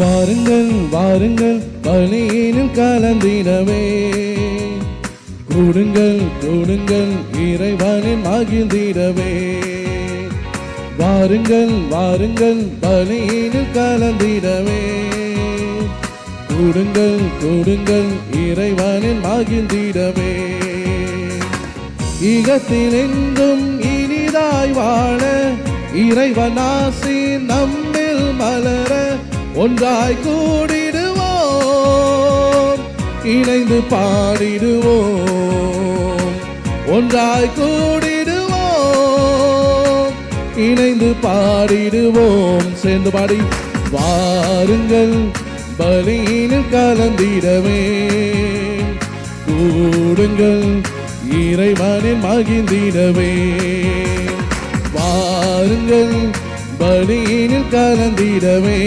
வாருங்கள் வாருங்கள் பலியினில் கலந்திடவே, கூடுங்கள் கூடுங்கள் இறைவனின் மகிழ்ந்திடவே. வாருங்கள் வாருங்கள் பலியினில் கலந்திடவே, கூடுங்கள் கூடுங்கள் இறைவனின் மகிழ்ந்திடவே. ஈகத்தில் எங்கும் இனிதாய் வாழ, இறைவன் ஆசி நம்மில் மலர, ஒன்றாய் கூடிடுவோம், இணைந்து பாடிடுவோம். ஒன்றாய் கூடிடுவோம், இணைந்து பாடிடுவோம். சேர்ந்து பாடி. வாருங்கள் பலியினில் கலந்திடவே, கூடுங்கள் இறைவனின் மகிழ்ந்திடவே. வாருங்கள் பலியினில் கலந்திடவே,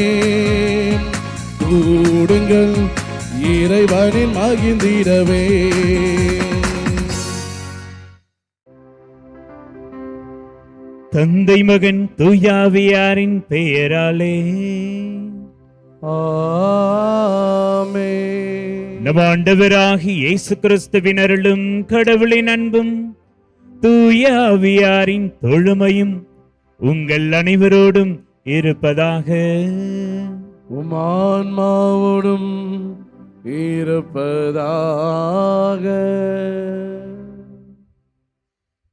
கூடுங்கள் இறைவனின் மகிழ்ந்திடவே. தந்தை மகன் தூயாவியாரின் பெயராலே ஆமென். நம் ஆண்டவராகிய இயேசு கிறிஸ்துவின் அருளும் கடவுளின் அன்பும் தூயாவியாரின் தொழுமையும் உங்கள் அனைவரோடும் இருப்பதாக. உமான்மாவோடும் இருப்பதாக.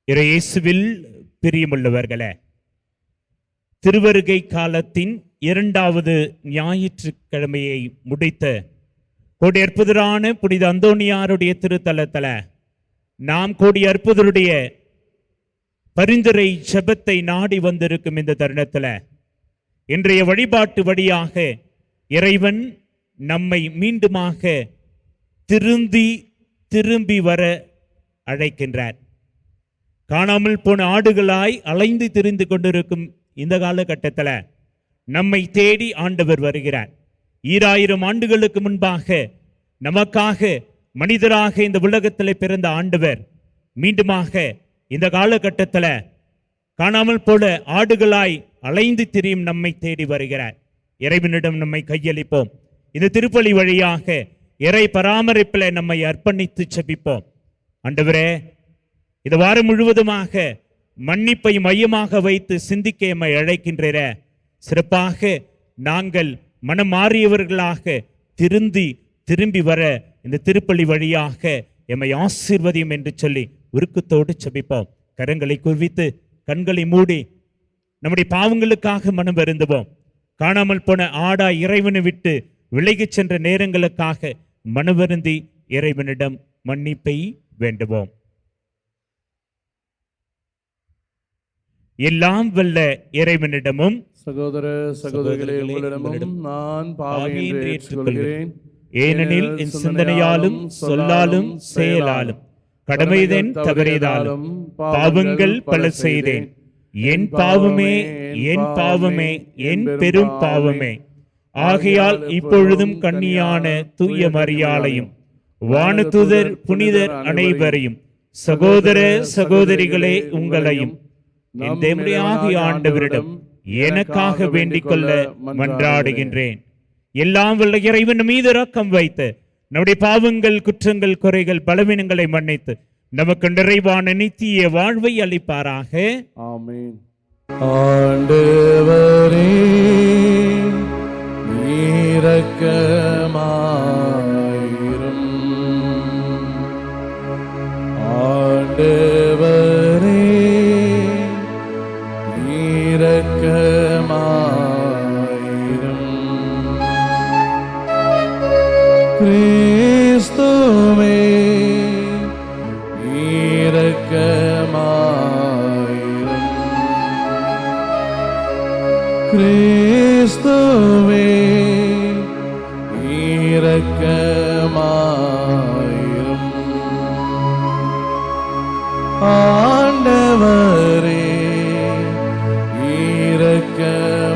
இயேசுவில் பிரியமுள்ளவர்களே, திருவருகை காலத்தின் 2வது ஞாயிற்றுக்கிழமையை முடித்த கோடி அற்புதரான புனித அந்தோணியாருடைய திருத்தலத்தில் நாம் கோடி அற்புதருடைய பரிந்துரை ஜெபத்தை நாடி வந்திருக்கும் இந்த தருணத்தில் இன்றைய வழிபாட்டு வழியாக இறைவன் நம்மை மீண்டுமாக திரும்பி வர அழைக்கின்றார். காணாமல் போன ஆடுகளாய் அலைந்து திரிந்து கொண்டிருக்கும் இந்த காலகட்டத்தில் நம்மை தேடி ஆண்டவர் வருகிறார். 2000 ஆண்டுகளுக்கு முன்பாக நமக்காக மனிதராக இந்த உலகத்தில் பிறந்த ஆண்டவர் மீண்டுமாக இந்த காலகட்டத்தில் காணாமல் போல ஆடுகளாய் அலைந்து திரியும் நம்மை தேடி வருகிறார். இறைவனிடம் நம்மை கையளிப்போம். இந்த திருப்பலி வழியாக இறை பராமரிப்பில் நம்மை அர்ப்பணித்து செபிப்போம். ஆண்டவரே, இந்த வாரம் முழுவதுமாக மன்னிப்பை மையமாக வைத்து சிந்திக்க எம்மை அழைக்கின்ற சிறப்பாக நாங்கள் மனம் மாறியவர்களாக திரும்பி வர இந்த திருப்பலி வழியாக எம்மை ஆசீர்வதியும் என்று சொல்லி உருக்கத்தோடு செபிப்போம். கரங்களை குவித்து கண்களை மூடி நம்முடைய பாவங்களுக்காக மனம் வருந்துவோம். காணாமல் போன ஆடா இறைவனை விட்டு விலகிச் சென்ற நேரங்களுக்காக மனவருந்தி இறைவனிடம் மன்னிப்பை வேண்டுவோம். எல்லாம் வல்ல இறைவனிடமும் சகோதர சகோதரிகளே உங்களிடமும் நான் பாவியை ஏற்றுக்கொள்கிறேன். ஏனெனில் என் சிந்தனையாலும் சொல்லாலும் செயலாலும் கடமைதன் தவறியதாலும் பாவங்கள் பல செய்தேன். என் பாவமே என் பாவமே என் பெரும் பாவமே. ஆகையால் இப்பொழுதும் கன்னியான தூய மரியாளையும் வானதூதர் புனிதர் அனைவரையும் சகோதர சகோதரிகளே உங்களையும் என் தேவனாகிய ஆண்டவரிடம் எனக்காக வேண்டிக் கொள்ள மன்றாடுகின்றேன். எல்லாம் வல்ல இறைவன் மீது இரக்கம் வைத்து நம்முடைய பாவங்கள் குற்றங்கள் குறைகள் பலவீனங்களை மன்னித்து நமக்கு நிறைவான நித்திய வாழ்வை அளிப்பாராக. ஆமென். ஆண்டவரே இரக்கமாயிரும். ஆண்டவரே இரக்கமாயிரும். கிறிஸ்துவே இரக்கமாயிரும். கிறிஸ்துவே இரக்கமாயிரும். ஆண்டவரே இரக்கமாயிரும்.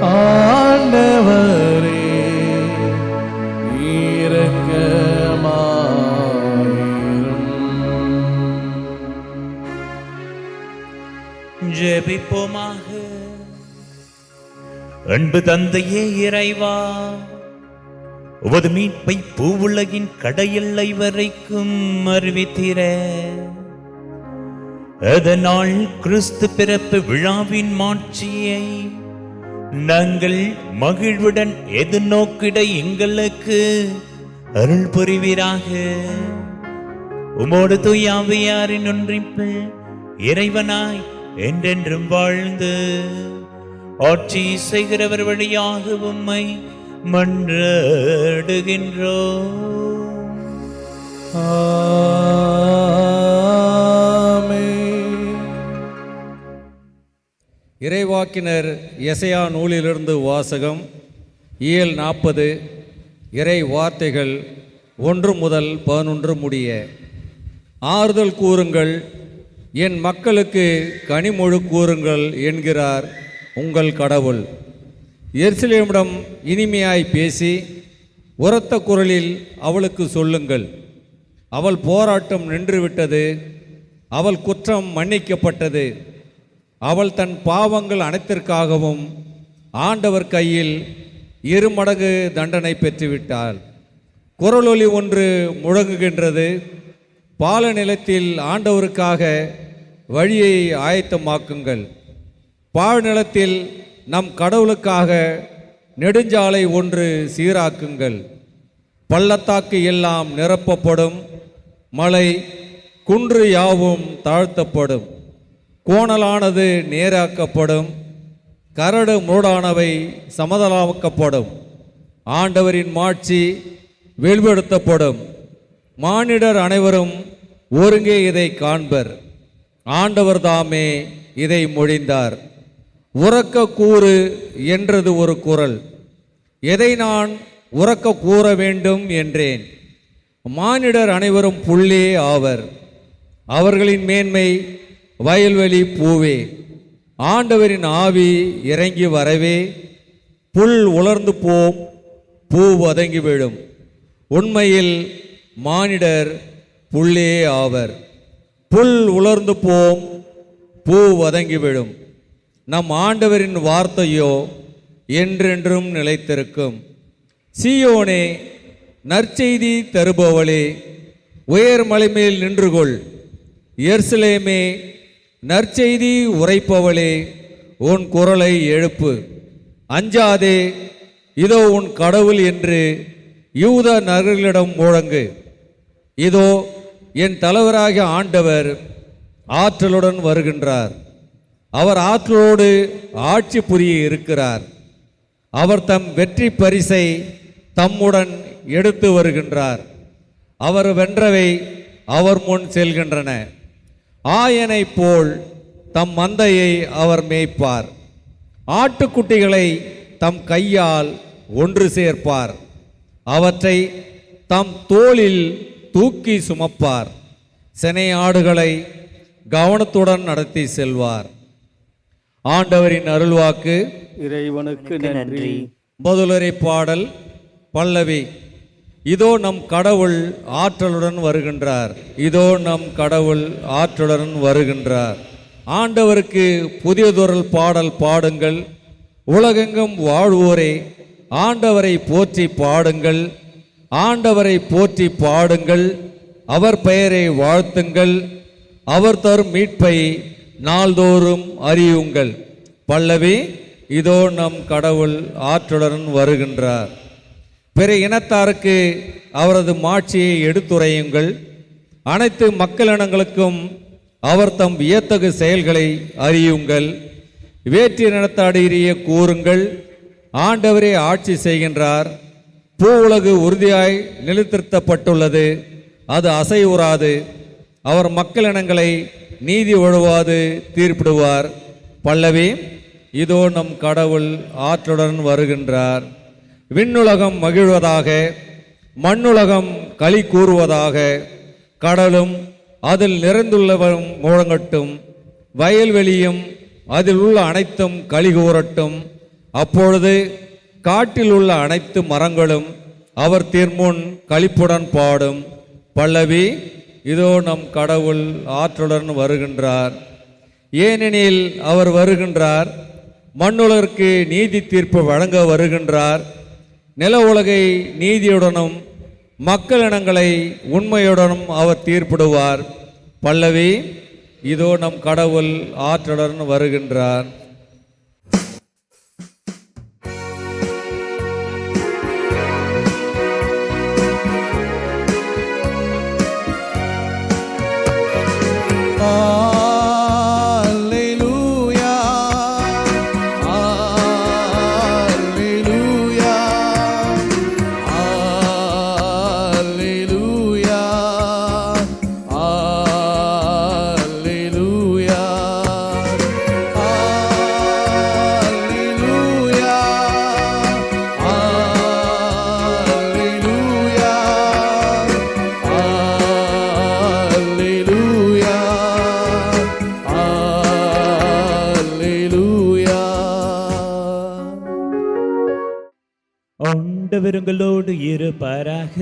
ஆண்டவரே இரக்கமாயிரும். ஜெபிப்போமாக. அன்பு தந்தையே இறைவா, உமது மீட்பை பூவுலகின் கடையெல்லை வரைக்கும் அறிவித்தீர. அதனால் கிறிஸ்து பிறப்பு விழாவின் மாட்சியை நாங்கள் மகிழ்வுடன் எதிர்நோக்கிட எங்களுக்கு அருள் புரிவீராக. உமோடு தூய ஆவியாரின் ஒன்றிப்பில் இறைவனாய் என்றென்றும் வாழ்ந்து ஆட்சி செய்கிறவர் வழியாக உம்மை மன்றாடுகின்றோம். இறைவாக்கினர் எசையா நூலிலிருந்து வாசகம். இயல் 40. இறை வார்த்தைகள் 1 முதல் 11 முடிய. ஆறுதல் கூறுங்கள், என் மக்களுக்கு கனிமொழு கூறுங்கள் என்கிறார் உங்கள் கடவுள். எருசலேமிடம் இனிமையாய் பேசி உரத்த குரலில் அவளுக்கு சொல்லுங்கள், அவள் போராட்டம் நின்றுவிட்டது, அவள் குற்றம் மன்னிக்கப்பட்டது, அவள் தன் பாவங்கள் அனைத்திற்காகவும் ஆண்டவர் கையில் 2 மடங்கு தண்டனை பெற்றுவிட்டாள். குரலொலி ஒன்று முழங்குகின்றது, பால நிலத்தில் ஆண்டவருக்காக வழியை ஆயத்தமாக்குங்கள், பாழ்நிலத்தில் நம் கடவுளுக்காக நெடுஞ்சாலை ஒன்று சீராக்குங்கள். பள்ளத்தாக்கு எல்லாம் நிரப்பப்படும், மலை குன்று யாவும் தாழ்த்தப்படும், கோணலானது நேராக்கப்படும், கரடு மூடானவை சமதளமாக்கப்படும். ஆண்டவரின் மாட்சி வெளிப்படுத்தப்படும், மானிடர் அனைவரும் ஒருங்கே இதை காண்பர். ஆண்டவர் தாமே இதை மொழிந்தார். உரக்க கூறு என்றது ஒரு குரல். எதை நான் உரக்க கூற வேண்டும் என்றேன். மானிடர் அனைவரும் புல்லே ஆவர், அவர்களின் மேன்மை வயல்வெளி பூவே. ஆண்டவரின் ஆவி இறங்கி வரவே புல் உலர்ந்து போம், பூ வதங்கி விழும். உண்மையில் மானிடர் புல்லே ஆவர். புல் உலர்ந்து போம், பூ வதங்கி விழும். நம் ஆண்டவரின் வார்த்தையோ என்றென்றும் நிலைத்திருக்கும். சீயோனே, நற்செய்தி தருபவளே, உயர் மலை மேல் நின்றுகொள். எருசலேமே, நற்செய்தி உரைப்பவளே, உன் குரலை எழுப்பு. அஞ்சாதே, இதோ உன் கடவுள் என்று யூத நகர்களிடம் முழங்கு. இதோ என் தலைவராகிய ஆண்டவர் ஆற்றலுடன் வருகின்றார். அவர் ஆற்றலோடு ஆட்சி புரிய இருக்கிறார். அவர் தம் வெற்றி பரிசை தம்முடன் எடுத்து வருகின்றார். அவர் வென்றவை அவர் முன் செல்கின்றன. ஆயனை போல் தம் மந்தையை அவர் மேய்ப்பார். ஆட்டுக்குட்டிகளை தம் கையால் ஒன்று சேர்ப்பார். அவற்றை தம் தோளில் தூக்கி சுமப்பார். சினை ஆடுகளை கவனத்துடன் நடத்தி செல்வார். ஆண்டவரின் அருள்வாக்கு. இறைவனுக்கு நன்றி. முதலுரை பாடல் பல்லவி. இதோ நம் கடவுள் ஆற்றலுடன் வருகின்றார், இதோ நம் கடவுள் ஆற்றலுடன் வருகின்றார். ஆண்டவருக்கு புதியதொரு பாடல் பாடுங்கள். உலகெங்கும் வாழ்வோரே, ஆண்டவரை போற்றி பாடுங்கள். ஆண்டவரை போற்றி பாடுங்கள், அவர் பெயரை வாழ்த்துங்கள். அவர் தரும் மீட்பை நாள்தோறும் அறியுங்கள். பல்லவி. இதோ நம் கடவுள் ஆற்றலுடன் வருகின்றார். பிற இனத்தாருக்கு அவரது மாட்சியை எடுத்துரையுங்கள். அனைத்து மக்களினங்களுக்கும் அவர் தம் வியத்தகு செயல்களை அறியுங்கள். வேற்று இனத்தாடிய கூறுங்கள், ஆண்டவரே ஆட்சி செய்கின்றார். பூ உலகு உறுதியாய் நிலைத்திருத்தப்பட்டுள்ளது, அது அசைவுறாது. அவர் மக்களினங்களை நீதி ஒழுவாது தீர்ப்பிடுவார். பல்லவி. இதோ நம் கடவுள் ஆற்றலுடன் வருகின்றார். விண்ணுலகம் மகிழ்வதாக, மண்ணுலகம் களி கூறுவதாக. கடலும் அதில் நிறைந்துள்ளவரும் முழங்கட்டும், வயல்வெளியும் அதில் உள்ள அனைத்தும் களி கூறட்டும். அப்பொழுது காட்டில் உள்ள அனைத்து மரங்களும் அவர் திருமுன் களிப்புடன் பாடும். பல்லவி. இதோ நம் கடவுள் ஆற்றலுடன் வருகின்றார். ஏனெனில் அவர் வருகின்றார், மண்ணுலகிற்கு நீதி தீர்ப்பு வழங்க வருகின்றார். நில உலகை நீதியுடனும் மக்கள் இனங்களை உண்மையுடனும் அவர் தீர்ப்பிடுவார். பல்லவி: இதோ நம் கடவுள் ஆற்றலுடன் வருகின்றார். Alleluia, Alleluia, Alleluia, Alleluia, Alleluia, Alleluia, Alleluia. ஆண்டவருங்களோடு இருப்பாராக.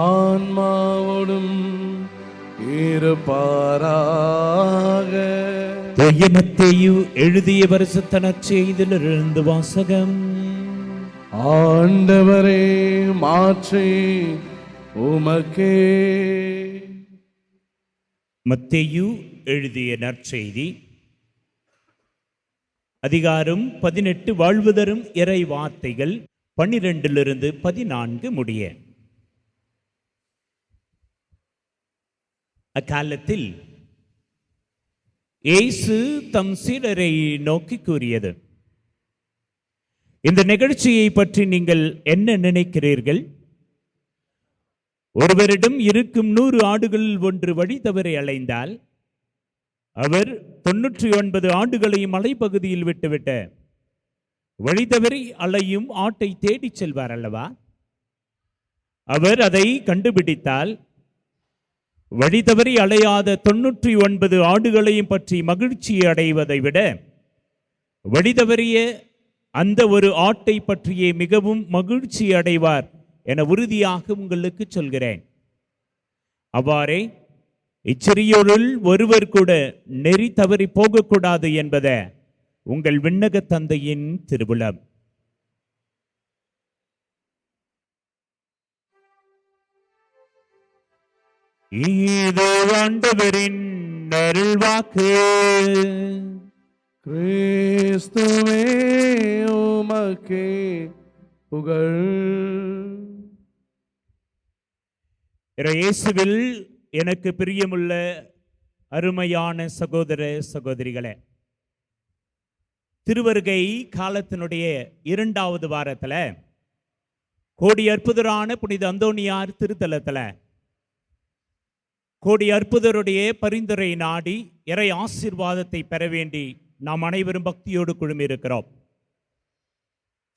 ஆன்மாவோடும் இருப்பாராக. தூய மத்தேயு எழுதிய பரிசுத்த நற்செய்தியிலிருந்து வாசகம். ஆண்டவரே, மாற்றி உமக்கே. மத்தேயு எழுதிய நற்செய்தி அதிகாரம் 18, வாழ்வு தரும் இறை வார்த்தைகள் 12 14 முடிய. அக்காலத்தில் இயேசு தம் சீடரை நோக்கி கூறியது: இந்த நிகழ்ச்சியை பற்றி நீங்கள் என்ன நினைக்கிறீர்கள்? ஒருவரிடம் இருக்கும் 100 ஆடுகளில் ஒன்று வழி தவறி அலைந்தால் அவர் 99 ஆடுகளையும் மலைப்பகுதியில் விட்டுவிட்ட வழி தவறி அலையும் ஆட்டை தேடிச் செல்வார் அல்லவா? அவர் அதை கண்டுபிடித்தால் வழி தவறி அலையாத 99 ஆடுகளையும் பற்றி மகிழ்ச்சி அடைவதை விட வழி தவறிய அந்த ஒரு ஆட்டை பற்றியே மிகவும் மகிழ்ச்சி அடைவார் என உறுதியாக உங்களுக்கு சொல்கிறேன். அவ்வாறே இச்சிறியோரில் ஒருவர் கூட நெறி தவறி போகக்கூடாது என்பத உங்கள் விண்ணக தந்தையின் திருவுளம். இது ஆண்டவரின் அருள்வாக்கு. கிறிஸ்துவே, உமக்கே புகழ். இயேசுவில் எனக்கு பிரியமுள்ள அருமையான சகோதர சகோதரிகளே, திருவருகை காலத்தினுடைய 2வது வாரத்தில் கோடி அற்புதரான புனித அந்தோனியார் திருத்தலத்தில் கோடி அற்புதருடைய பரிந்துரை நாடி இறை ஆசீர்வாதத்தை பெற வேண்டி நாம் அனைவரும் பக்தியோடு குழுமியிருக்கிறோம்.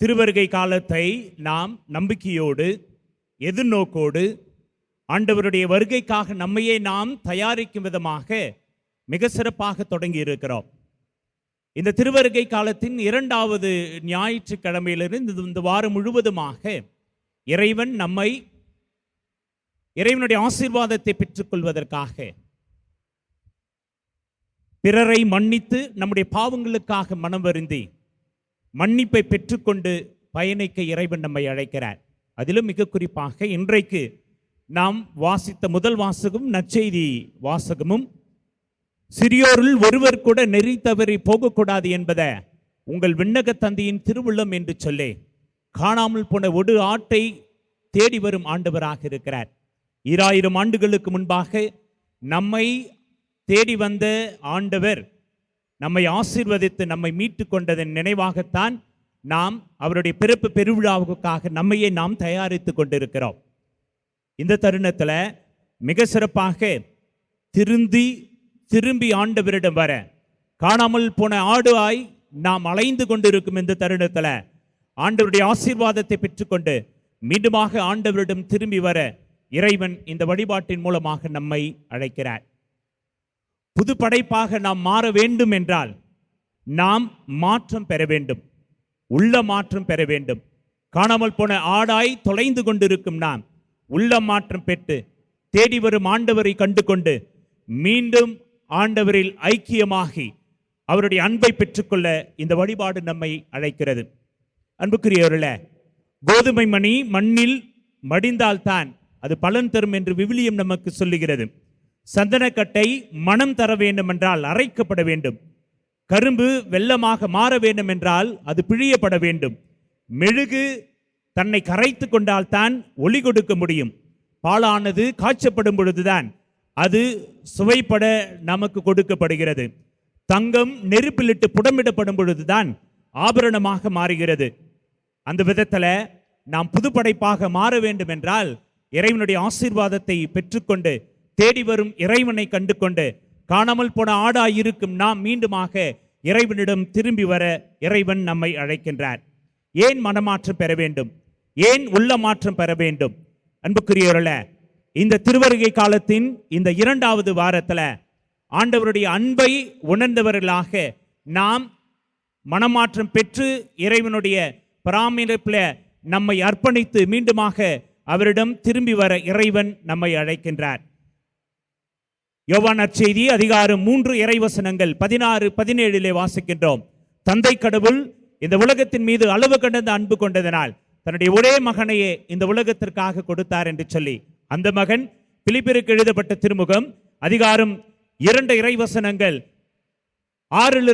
திருவருகை காலத்தை நாம் நம்பிக்கையோடு எதிர்நோக்கோடு ஆண்டவருடைய வருகைக்காக நம்மையே நாம் தயாரிக்கும் விதமாக மிக சிறப்பாக தொடங்கி இருக்கிறோம். இந்த திருவருகை காலத்தின் 2வது ஞாயிற்றுக்கிழமையிலிருந்து இந்த வாரம் முழுவதுமாக இறைவனுடைய ஆசீர்வாதத்தை பெற்றுக்கொள்வதற்காக, பிறரை மன்னித்து நம்முடைய பாவங்களுக்காக மனம் வருந்தி மன்னிப்பை பெற்றுக்கொண்டு பயணிக்க இறைவன் நம்மை அழைக்கிறார். அதிலும் மிக குறிப்பாக இன்றைக்கு நாம் வாசித்த முதல் வாசகம் நற்செய்தி வாசகமும் சிறியோரில் ஒருவர் கூட நெறி தவறி போகக்கூடாது என்பதை உங்கள் விண்ணக தந்தையின் திருவுள்ளம் என்று சொல்லி காணாமல் போன ஒரு ஆட்டை தேடி வரும் ஆண்டவராக இருக்கிறார். 2000 ஆண்டுகளுக்கு முன்பாக நம்மை தேடி வந்த ஆண்டவர் நம்மை ஆசீர்வதித்து நம்மை மீட்டு கொண்டதன் நினைவாகத்தான் நாம் அவருடைய பிறப்பு பெருவிழாவுக்காக நம்மையே நாம் தயாரித்து கொண்டிருக்கிறோம். இந்த தருணத்தில் மிக சிறப்பாக திரும்பி ஆண்டவரிடம் வர காணாமல் போன ஆடுவாய் நாம் அலைந்து கொண்டிருக்கும் இந்த தருணத்தில் ஆண்டவருடைய ஆசீர்வாதத்தை பெற்றுக்கொண்டு மீண்டுமாக ஆண்டவரிடம் திரும்பி வர இறைவன் இந்த வழிபாட்டின் மூலமாக நம்மை அழைக்கிறார். புது படைப்பாக நாம் மாற வேண்டும் என்றால் நாம் மாற்றம் பெற வேண்டும், உள்ள மாற்றம் பெற வேண்டும். காணாமல் போன ஆடாய் தொலைந்து கொண்டிருக்கும் நாம் உள்ள மாற்றம் பெற்று தேடி வரும் ஆண்டவரை கண்டு கொண்டு மீண்டும் ஆண்டவரில் ஐக்கியமாகி அவருடைய அன்பை பெற்றுக்கொள்ள இந்த வழிபாடு நம்மை அழைக்கிறது. அன்புக்குரியவர்களே, கோதுமை மணி மண்ணில் மடிந்தால்தான் அது பலன் தரும் என்று விவிலியம் நமக்கு சொல்லுகிறது. சந்தனக்கட்டை மனம் தர வேண்டும் என்றால் அரைக்கப்பட வேண்டும். கரும்பு வெல்லமாக மாற வேண்டும் என்றால் அது பிழியப்பட வேண்டும். மெழுகு தன்னை கரைத்து கொண்டால்தான் ஒளி கொடுக்க முடியும். பாலானது காய்ச்சப்படும் பொழுதுதான் அது சுவைப்பட நமக்கு கொடுக்கப்படுகிறது. தங்கம் நெருப்பிலிட்டு புடமிடப்படும் பொழுதுதான் ஆபரணமாக மாறுகிறது. அந்த விதத்தில் நாம் புதுப்படைப்பாக மாற வேண்டும் என்றால் இறைவனுடைய ஆசீர்வாதத்தை பெற்றுக்கொண்டு தேடி வரும் இறைவனை கண்டு கொண்டு காணாமல் போன ஆடாயிருக்கும் நாம் மீண்டுமாக இறைவனிடம் திரும்பி வர இறைவன் நம்மை அழைக்கின்றார். ஏன் மனமாற்றம் பெற வேண்டும்? ஏன் உள்ள மாற்றம் பெற வேண்டும்? அன்புக்குரியவர்களே, இந்த திருவருகை காலத்தின் இந்த 2வது வாரத்தில் ஆண்டவருடைய அன்பை உணர்ந்தவர்களாக நாம் மனமாற்றம் பெற்று இறைவனுடைய பராமரிப்பில் நம்மை அர்ப்பணித்து மீண்டுமாக அவரிடம் திரும்பி வர இறைவன் நம்மை அழைக்கின்றார். யோவான் நற்செய்தி அதிகாரம் 3 இறைவசனங்கள் 16, 17 வாசிக்கின்றோம். தந்தை கடவுள் இந்த உலகத்தின் மீது அளவு கடந்த அன்பு கொண்டதனால் தன்னுடைய ஒரே மகனையே இந்த உலகத்திற்காக கொடுத்தார் என்று சொல்லி அந்த மகன் பிலிப்பியருக்கு எழுதப்பட்ட திருமுகம் அதிகாரம் 2 இறைவசனங்கள் 6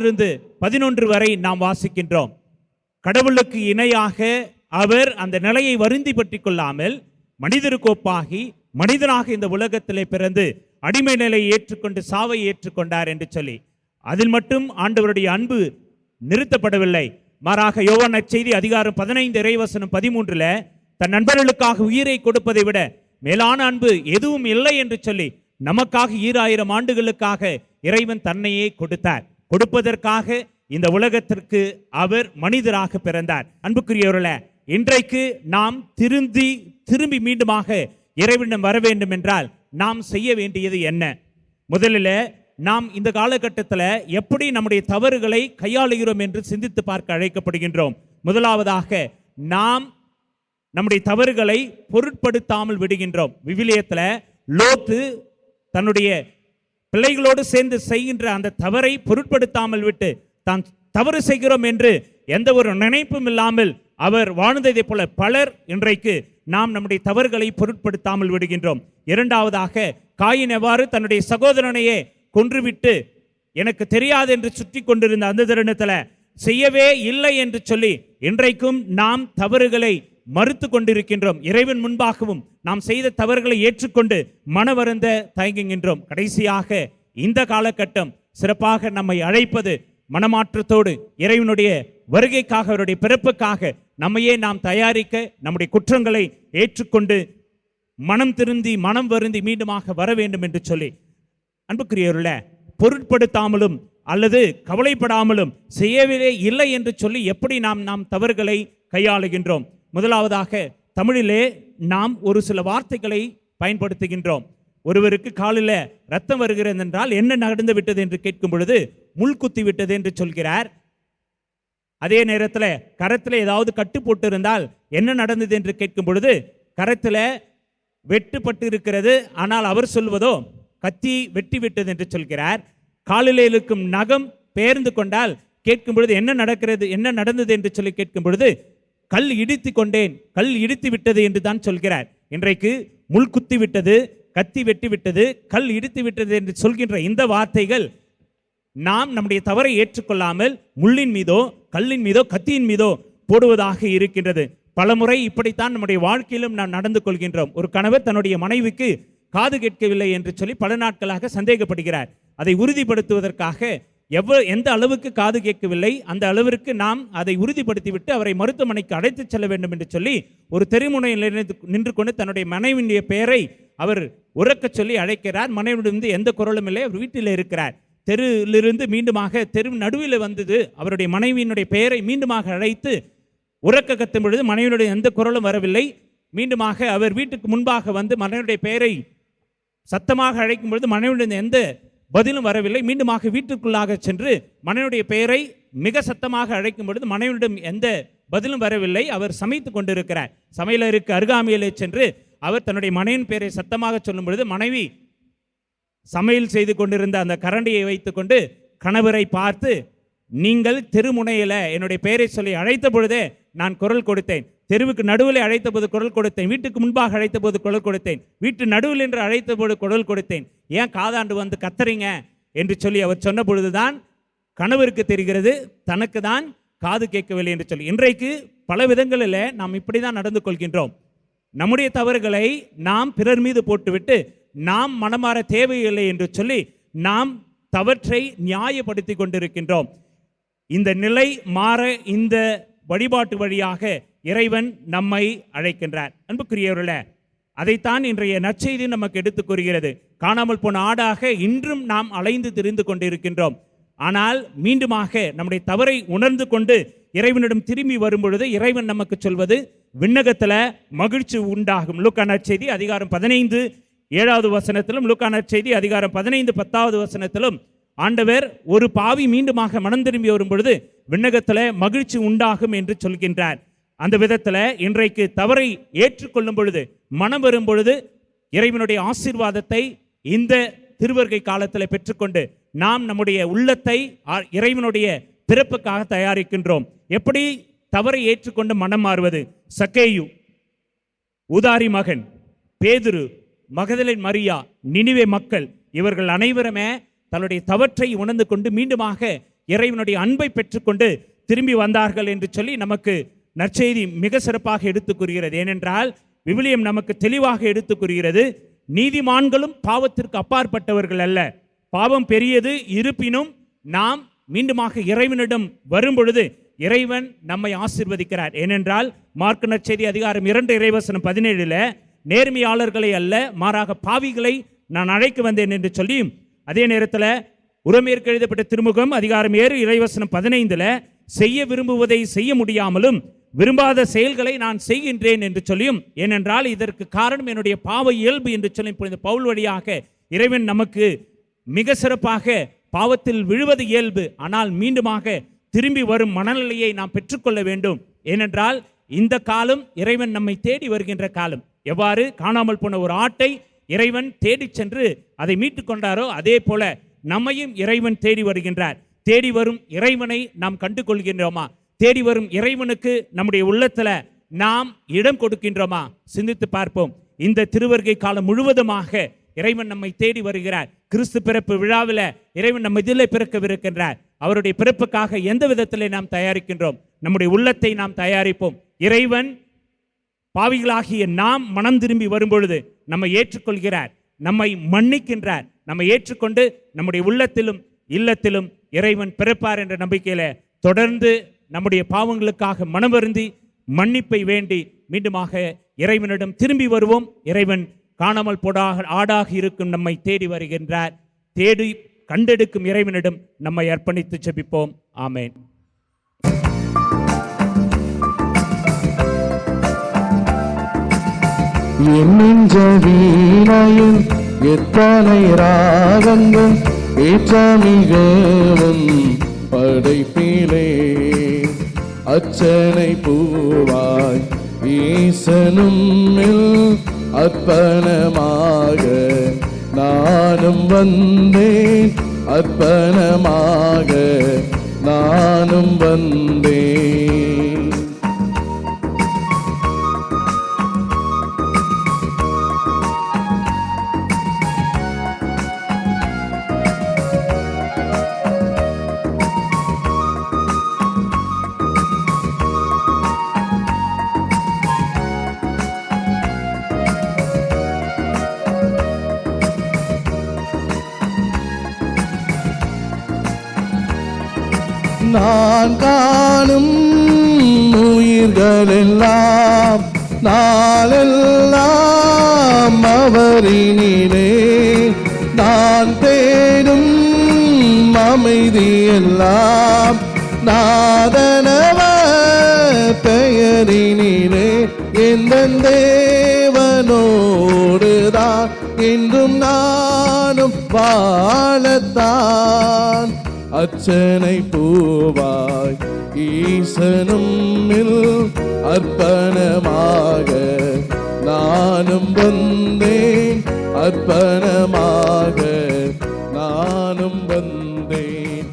11 வரை நாம் வாசிக்கின்றோம். கடவுளுக்கு இணையாக அவர் அந்த நிலையை வருந்தி பற்றி கொள்ளாமல் மனிதருக்கு ஒப்பாகி மனிதனாக இந்த உலகத்திலே பிறந்து அடிமை நிலையை ஏற்றுக்கொண்டு சாவை ஏற்றுக்கொண்டார் என்று சொல்லி அதில் மட்டும் ஆண்டவருடைய அன்பு நிறுத்தப்படவில்லை. மாறாக யோவான் நற்செய்தி அதிகாரம் 15 இறைவசனம் 13 தன் நண்பர்களுக்காக உயிரை கொடுப்பதை விட மேலான அன்பு எதுவும் இல்லை என்று சொல்லி நமக்காக 2000 ஆண்டுகளுக்காக இறைவன் தன்னையே கொடுத்தார். கொடுப்பதற்காக இந்த உலகத்திற்கு அவர் மனிதராக பிறந்தார். அன்புக்குரியவர்களே, இன்றைக்கு நாம் திரும்பி மீண்டுமாக இறைவனிடம் வர வேண்டும் என்றால் நாம் செய்ய வேண்டியது என்ன? முதலில் நாம் இந்த காலகட்டத்தில் எப்படி நம்முடைய தவறுகளை கையாளுகிறோம் என்று சிந்தித்து பார்க்க அழைக்கப்படுகின்றோம். முதலாவதாக நாம் நம்முடைய தவறுகளை பொருட்படுத்தாமல் விடுகின்றோம். விவிலியத்தில் லோத்து தன்னுடைய பிள்ளைகளோடு சேர்ந்து செய்கின்ற அந்த தவறை பொருட்படுத்தாமல் விட்டு தான் தவறு செய்கிறோம் என்று எந்த ஒரு நினைப்பும் இல்லாமல் அவர் வாழ்ந்ததை போல பலர் இன்றைக்கு நாம் நம்முடைய தவறுகளை பொருட்படுத்தாமல் விடுகின்றோம். இரண்டாவதாக காயின் எவ்வாறு தன்னுடைய சகோதரனையே கொன்றுவிட்டு எனக்கு தெரியாது என்று சுற்றி கொண்டிருந்த அந்த தருணத்தில் செய்யவே இல்லை என்று சொல்லி இன்றைக்கும் நாம் தவறுகளை மறுத்து கொண்டிருக்கின்றோம். இறைவன் முன்பாகவும் நாம் செய்த தவறுகளை ஏற்றுக்கொண்டு மனவருந்த தயங்குகின்றோம். கடைசியாக இந்த காலகட்டம் சிறப்பாக நம்மை அழைப்பது மனமாற்றத்தோடு இறைவனுடைய வருகைக்காக அவருடைய பிறப்புக்காக நம்மையே நாம் தயாரிக்க நம்முடைய குற்றங்களை ஏற்றுக்கொண்டு மனம் திருந்தி மனம் வருந்தி மீண்டுமாக வர வேண்டும் என்று சொல்லி அன்புக்குரியவர்களே, பொருட்படுத்தாமலும் அல்லது கவலைப்படாமலும் செய்யவே இல்லை என்று சொல்லி எப்படி நாம் தவறுகளை கையாளுகின்றோம்? முதலாவதாக தமிழிலே நாம் ஒரு சில வார்த்தைகளை பயன்படுத்துகின்றோம். ஒருவருக்கு காலில் ரத்தம் வருகிறது என்றால் என்ன நடந்து விட்டது என்று கேட்கும் பொழுது முள் குத்தி விட்டது என்று சொல்கிறார். அதே நேரத்தில் கரத்தில் ஏதாவது கட்டு போட்டு இருந்தால் என்ன நடந்தது என்று கேட்கும் பொழுது கரத்தில் வெட்டுப்பட்டு இருக்கிறது, ஆனால் அவர் சொல்வதோ கத்தி வெட்டி விட்டது என்று சொல்கிறார். காலில் இருக்கும் நகம் பெயர்ந்து கொண்டால் கேட்கும் பொழுது என்ன நடந்தது என்று சொல்லி கேட்கும் பொழுது கல் இடித்து கொண்டேன், கல் இடித்து விட்டது என்று தான் சொல்கிறார். இன்றைக்கு முள் குத்தி விட்டது, கத்தி வெட்டி விட்டது, கல் இடித்து விட்டது என்று சொல்கின்ற இந்த வார்த்தைகள் நாம் நம்முடைய தவறை ஏற்றுக்கொள்ளாமல் முள்ளின் மீதோ கல்லின் மீதோ கத்தியின் மீதோ போடுவதாக இருக்கின்றது. பலமுறை இப்படித்தான் நம்முடைய வாழ்க்கையிலும் நாம் நடந்து கொள்கின்றோம். ஒரு கணவர் தன்னுடைய மனைவிக்கு காது கேட்கவில்லை என்று சொல்லி பல நாட்களாக சந்தேகப்படுகிறார். அதை உறுதிப்படுத்துவதற்காக எந்த அளவுக்கு காது கேட்கவில்லை அந்த அளவிற்கு நாம் அதை உறுதிப்படுத்திவிட்டு அவரை மருத்துவமனைக்கு அழைத்து செல்ல வேண்டும் என்று சொல்லி ஒரு தெருமுனையில் நின்று கொண்டு தன்னுடைய மனைவியுடைய பெயரை அவர் உறக்க சொல்லி அழைக்கிறார். மனைவியிலிருந்து எந்த குரலும் இல்லை, அவர் வீட்டில் இருக்கிறார். தெருவிலிருந்து மீண்டுமாக தெரு நடுவில் வந்தது அவருடைய மனைவியினுடைய பெயரை மீண்டுமாக அழைத்து உறக்க கத்தும் பொழுது மனைவியுடைய எந்த குரலும் வரவில்லை. மீண்டுமாக அவர் வீட்டுக்கு முன்பாக வந்து மனைவியுடைய பெயரை சத்தமாக அழைக்கும் பொழுது மனைவியுடைய எந்த பதிலும் வரவில்லை. மீண்டுமாக வீட்டுக்குள்ளாக சென்று மனைவியுடைய பெயரை மிக சத்தமாக அழைக்கும் பொழுது மனைவியிடம் எந்த பதிலும் வரவில்லை. அவர் சமைத்து கொண்டிருக்கிறார். சமையலருக்கு அருகாமையிலே சென்று அவர் தன்னுடைய மனைவியின் பெயரை சத்தமாக சொல்லும் பொழுது மனைவி சமையல் செய்து கொண்டிருந்த அந்த கரண்டியை வைத்துக்கொண்டு கணவரை பார்த்து, நீங்கள் தெருமுனையில் என்னுடைய பெயரை சொல்லி அழைத்த பொழுதே நான் குரல் கொடுத்தேன், தெருவுக்கு நடுவில் அழைத்த போது குரல் கொடுத்தேன், வீட்டுக்கு முன்பாக அழைத்த போது குரல் கொடுத்தேன், வீட்டு நடுவில் என்று அழைத்த போது குரல் கொடுத்தேன், ஏன் காதாண்டு வந்து கத்துறீங்க என்று சொல்லி அவர் சொன்ன பொழுதுதான் கணவருக்கு தெரிகிறது தனக்கு தான் காது கேட்கவில்லை என்று சொல்லி. இன்றைக்கு பல விதங்களில் நாம் இப்படி தான் நடந்து கொள்கின்றோம். நம்முடைய தவறுகளை நாம் பிறர் மீது போட்டுவிட்டு நாம் மனமாற தேவையில்லை என்று சொல்லி நாம் தவற்றை நியாயப்படுத்தி கொண்டிருக்கின்றோம். இந்த நிலை மாற இந்த வழிபாட்டு வழியாக இறைவன் நம்மை அழைக்கின்றார். அன்புக்குரியவர்களே, அதைத்தான் இன்றைய நற்செய்தி நமக்கு எடுத்துக் கூறுகிறது. காணாமல் போன ஆடாக இன்றும் நாம் அலைந்து திரிந்து கொண்டிருக்கின்றோம். ஆனால் மீண்டுமாக நம்முடைய தவறை உணர்ந்து கொண்டு இறைவனிடம் திரும்பி வரும் பொழுது இறைவன் நமக்கு சொல்வது விண்ணகத்தில் மகிழ்ச்சி உண்டாகும். லூக்கா நற்செய்தி அதிகாரம் 15 7வது வசனத்திலும், லூக்கா நற்செய்தி அதிகாரம் 15 10வது வசனத்திலும் ஆண்டவர் ஒரு பாவி மீண்டுமாக மனம் திரும்பி வரும் பொழுது விண்ணகத்தில் மகிழ்ச்சி உண்டாகும் என்று சொல்கின்றார். அந்த விதத்தில் இன்றைக்கு தவறை ஏற்றுக்கொள்ளும் பொழுது, மனம் வரும் பொழுது இறைவனுடைய ஆசீர்வாதத்தை இந்த திருவருகை காலத்தில் பெற்றுக்கொண்டு நாம் நம்முடைய உள்ளத்தை இறைவனுடைய பிறப்புக்காக தயாரிக்கின்றோம். எப்படி தவறை ஏற்றுக்கொண்டு மனம் மாறுவது? சக்கேயு, ஊதாரி மகன், பேதுரு, மகதலேன் மரியா, நினிவே மக்கள், இவர்கள் அனைவருமே தன்னுடைய தவற்றை உணர்ந்து கொண்டு மீண்டுமாக இறைவனுடைய அன்பை பெற்றுக்கொண்டு திரும்பி வந்தார்கள் என்று சொல்லி நமக்கு நற்செய்தி மிக சிறப்பாக எடுத்துக் கூறுகிறது. ஏனென்றால் விவிலியம் நமக்கு தெளிவாக எடுத்துக் கூறுகிறது, நீதிமான்களும் பாவத்திற்கு அப்பாற்பட்டவர்கள் அல்ல. பாவம் பெரியது, இருப்பினும் நாம் மீண்டுமாக இறைவனிடம் வரும் பொழுது இறைவன் நம்மை ஆசீர்வதிக்கிறார். ஏனென்றால் மார்க்கு நற்செய்தி அதிகாரம் 2 இறைவசனம் 17 நேர்மையாளர்களை அல்ல மாறாக பாவிகளை நான் அழைக்க வந்தேன் என்று சொல்லியும், அதே நேரத்தில் உரோமையருக்கு எழுதப்பட்ட திருமுகம் அதிகாரம் 7 இறைவசனம் 15 செய்ய விரும்புவதை செய்ய முடியாமலும் விரும்பாத செயல்களை நான் செய்கின்றேன் என்று சொல்லியும், ஏனென்றால் இதற்கு காரணம் என்னுடைய பாவ இயல்பு என்று சொல்லி பவுல் வழியாக இறைவன் நமக்கு மிக சிறப்பாக பாவத்தில் விழுவது இயல்பு, ஆனால் மீண்டுமாக திரும்பி வரும் மனநிலையை நாம் பெற்றுக்கொள்ள வேண்டும். ஏனென்றால் இந்த காலம் இறைவன் நம்மை தேடி வருகின்ற காலம். எவ்வாறு காணாமல் போன ஒரு ஆட்டை இறைவன் தேடி சென்று அதை மீட்டு கொண்டாரோ அதே போல நம்மையும் இறைவன் தேடி வருகின்றார். தேடி வரும் இறைவனை நாம் கண்டு கொள்கின்றோமா? தேடி வரும் இறைவனுக்கு நம்முடைய உள்ளத்துல நாம் இடம் கொடுக்கின்றோமா? சிந்தித்து பார்ப்போம். இந்த திருவருகை காலம் முழுவதுமாக இறைவன் நம்மை தேடி வருகிறார். கிறிஸ்து பிறப்பு விழாவில் இறைவன் நம்ம இதில் பிறக்கவிருக்கின்றார். அவருடைய பிறப்புக்காக எந்த விதத்திலே நாம் தயாரிக்கின்றோம்? நம்முடைய உள்ளத்தை நாம் தயாரிப்போம். இறைவன் பாவிகளாகிய நாம் மனம் திரும்பி வரும்பொழுது நம்மை ஏற்றுக்கொள்கிறார், நம்மை மன்னிக்கின்றார். நம்மை ஏற்றுக்கொண்டு நம்முடைய உள்ளத்திலும் இல்லத்திலும் இறைவன் பிறப்பார் என்ற நம்பிக்கையில தொடர்ந்து நம்முடைய பாவங்களுக்காக மனம் வருந்தி மன்னிப்பை வேண்டி மீண்டுமாக இறைவனிடம் திரும்பி வருவோம். இறைவன் காணாமல் போடாக ஆடாக இருக்கும் நம்மை தேடி வருகின்றார். தேடி கண்டெடுக்கும் இறைவனிடம் நம்மை அர்ப்பணித்து ஜெபிப்போம். ஆமென். என் நெஞ்ச வீணையில் எத்தனை ராகங்கள் ஏற்றமிகவும் படைப்பிலே அச்சனை பூவாய் ஈசனும் அர்ப்பணமாக நானும் வந்தேன், அர்ப்பணமாக நானும் வந்தேன். நான் காணும் உயிர்களெல்லாம் நாளெல்லாம் அவரினிலே, நான் தேடும் அமைதியெல்லாம் நாதனவர் பெயரினிலே. எந்த தேவனோடுதான் இன்றும் நானும் வாழத்தான் அச்சனை பூவாய் ஈசனும் அர்ப்பணமாக நானும் வந்தேன், அர்ப்பணமாக நானும் வந்தேன்.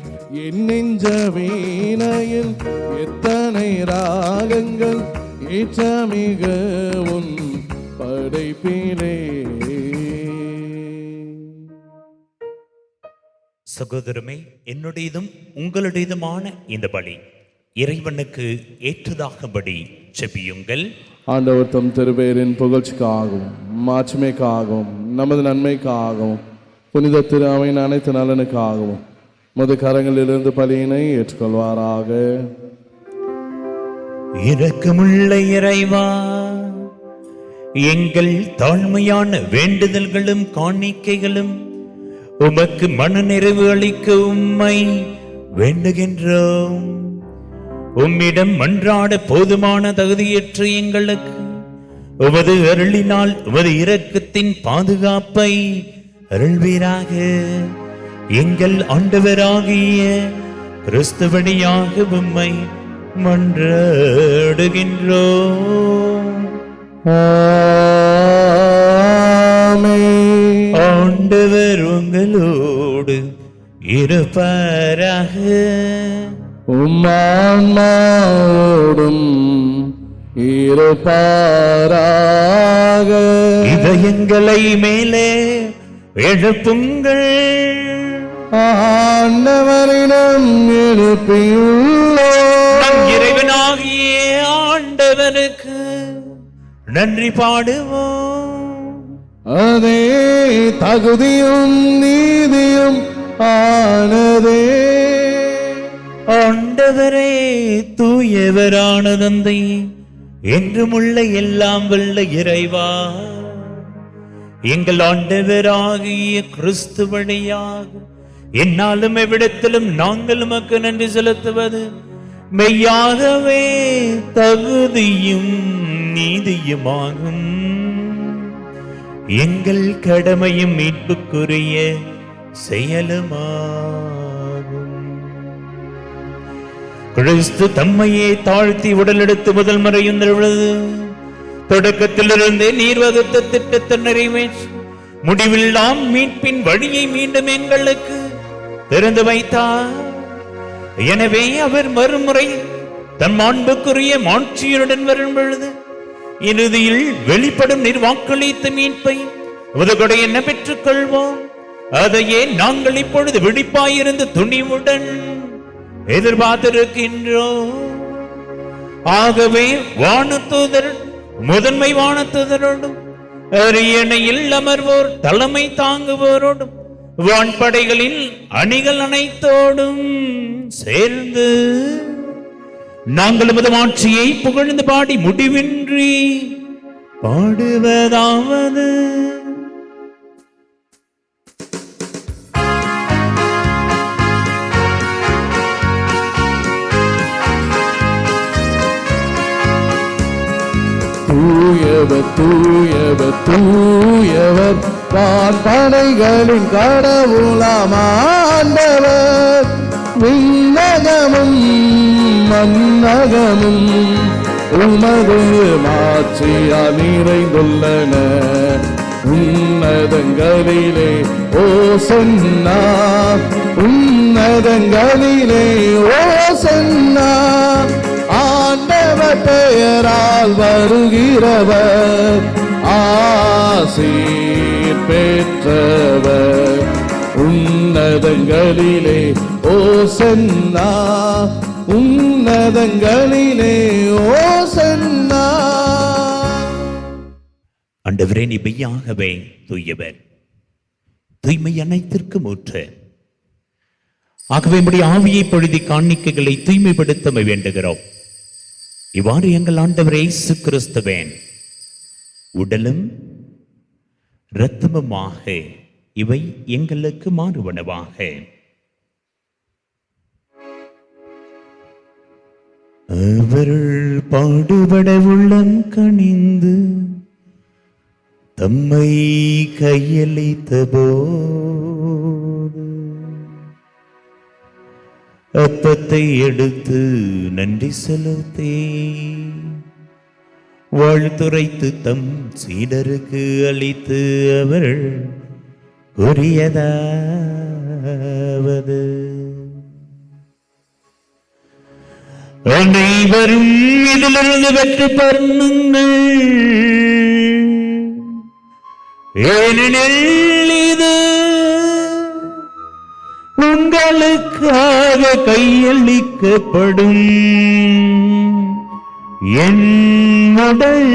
ஏற்றமிக உன் படைப்பிலே. சகோதரமே, என்னுடையதும் உங்களுடையதுமான இந்த பலி இறைவனுக்கு ஏற்றதாகபடி செபியுங்கள். ஆண்டவர் தம் திருப்பெயரின் புகழ்ச்சிக்காகவும் மாட்சிமைக்காகவும் நமது நன்மைக்காகவும் புனித திரு அவையின் அனைத்து நலனுக்காகவும் மது கரங்களிலிருந்து பலியினை ஏற்றுக்கொள்வாராக. இரக்கமுள்ள இறைவா, எங்கள் தாழ்மையான வேண்டுதல்களும் காணிக்கைகளும் உமக்கு மனநிறைவு அளிக்க உம்மை வேண்டுகின்றோம். உம்மிடம் மன்றாட போதுமான தகுதியற்ற எங்களுக்கு உமது அருளினால் உமது இரக்கத்தின் பாதுகாப்பை அருள்வீராக. எங்கள் ஆண்டவராகிய கிறிஸ்து வழியாக உம்மை மன்றாடுகின்றோம். ஆமென். ஆண்டவர் உங்களோடு இருப்பாராக. உம்மான்மாவோடும் இருப்பாராக. இதயங்களை மேலே எழுப்புங்கள். ஆண்டவரிடம் எழுப்பியுள்ளோம். நம் இறைவனாகிய ஆண்டவருக்கு நன்றி பாடுவோம். அதே தகுதியும் நீதியும் ஆனதே. ஆண்டவரே, தூயவரான தந்தை, என்றும் உள்ள எல்லாம் வல்ல இறைவா, எங்கள் ஆண்டவராகிய கிறிஸ்து வழியாக என்னாலும் எவ்விடத்திலும் நாங்கள் உமக்கு நன்றி செலுத்துவது மெய்யாகவே தகுதியும் நீதியுமாகும். எங்கள் கடமையும் மீட்புக்குரிய செயலுமாகும். கிறிஸ்து தம்மையே தாழ்த்தி உடலெடுத்து முதல் முறை எழுந்தருளது. தொடக்கத்திலிருந்தே நீர் வகுத்த திட்டத்தை நிறைவேற்றி முடிவில்லாம் மீட்பின் வழியை மீண்டும் எங்களுக்கு திறந்து வைத்தார். எனவே அவர் மறுமுறை தம் மாண்புக்குரிய மாட்சியருடன் வரும் பொழுது இறுதியில் வெளிப்படும் நிர்வாக்களித்த மீட்பை உதகொடை என்ன பெற்றுக் கொள்வோம். அதையே நாங்கள் இப்பொழுது விழிப்பாயிருந்து துணிவுடன் எதிர்பார்த்திருக்கின்றோம். ஆகவே வானதூதர் முதன்மை வானதூதரோடும் அரியணையில் அமர்வோர் தலைமை தாங்குவோரோடும் வான்படைகளின் அணிகள் அனைத்தோடும் சேர்ந்து நாங்கள் உமது ஆட்சியை புகழ்ந்து பாடி முடிவின்றி பாடுவதாவது. தூயவர் தூயவர் தூயவர் வான்படைகளின் கடவுளாம் ஆண்டவர். விண்ணகமும் மன்னகமும் உமது மாட்சியால் நிறைந்துள்ளன. உன்னதங்களிலே ஓசன்னா, உன்னதங்களிலே ஓசன்னா. ஆண்டவர் பெயரால் வருகிறவர் ஆசீர் பெற்றவர். உன்னதங்களிலே ஓசன்னா, உன்னதங்களிலே ஓசன்னா. ஆண்டவரே, நீ மெய்யாகவே தூயவர், தூய்மை அனைத்திற்கும் ஊற்று. ஆகவே நம்முடைய ஆவியை பொழுதி காணிக்கைகளை தூய்மைப்படுத்த வேண்டுகிறோம். இவ்வாறு எங்கள் ஆண்டவர் இயேசு கிறிஸ்துவின் உடலும் இரத்தமுமாக இவை எங்களுக்கு மாறுவனவாக. அவர் பாடுபட உள்ளம் கனிந்து தம்மை கையளித்த போது அப்பத்தை எடுத்து நன்றி செலுத்தி வாழ்த்துரைத்து தம் சீடருக்கு அளித்து அவர் கூறியதாவது: அனைவரும் இதிலிருந்து வெற்றி பெறுங்கள், ஏனெனில் இது உங்களுக்காக கையளிக்கப்படும் என் உடல்.